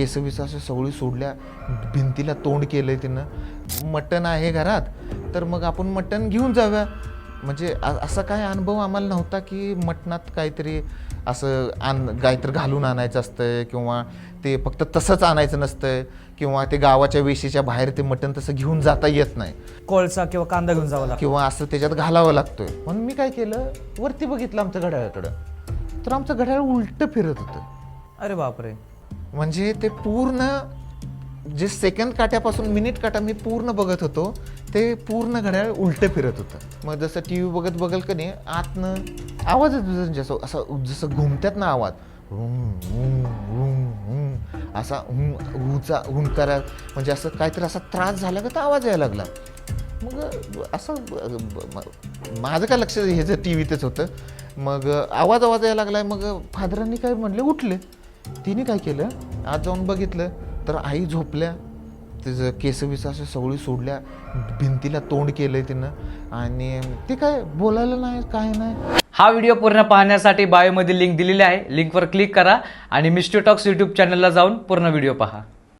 केसविस अशा सगळी सोडल्या, भिंतीला तोंड केलंय तिनं. मटण आहे घरात तर मग आपण मटण घेऊन जाऊया. म्हणजे असा काय अनुभव आम्हाला नव्हता की मटणात काहीतरी असं काहीतरी घालून आणायचं असतंय किंवा ते फक्त तसंच आणायचं नसतंय किंवा ते गावाच्या वेशीच्या बाहेर ते मटण तसं घेऊन जाता येत नाही. कोळसा किंवा कांदा घेऊन जावं लागतं किंवा असं त्याच्यात घालावं लागतोय. म्हणून मी काय केलं, वरती बघितलं आमच्या घड्याळाकडं, तर आमचं घड्याळ उलटं फिरत होतं. अरे बापरे. म्हणजे ते पूर्ण जे सेकंड काट्यापासून मिनिट काटा मी पूर्ण बघत होतो ते पूर्ण घड्याळ उलटं फिरत होतं. मग जसं टी व्ही बघत बघल का नाही, आतनं आवाज येतो जसं असं जसं घुमत्यात ना आवाज, असा हुंकारा, म्हणजे असं काहीतरी असा त्रास झाला का तर आवाज यायला लागला. मग असं माझं काय लक्ष ह्याचं टी व्हीतच होतं. मग आवाज यायला लागला. मग फादरांनी काय म्हणले, उठले. तिने काय केलं, आज जाऊन बघितलं तर आई झोपल्या, तिचं केसविस अशा सगळी सोडल्या, भिंतीला तोंड केलंय तिनं आणि ते काय बोलायला नाही, काय नाही. हा व्हिडिओ पूर्ण पाहण्यासाठी बायोमध्ये लिंक दिलेली आहे, लिंकवर क्लिक करा आणि मिस्ट्री टॉक्स यूट्यूब चॅनलला जाऊन पूर्ण व्हिडिओ पहा.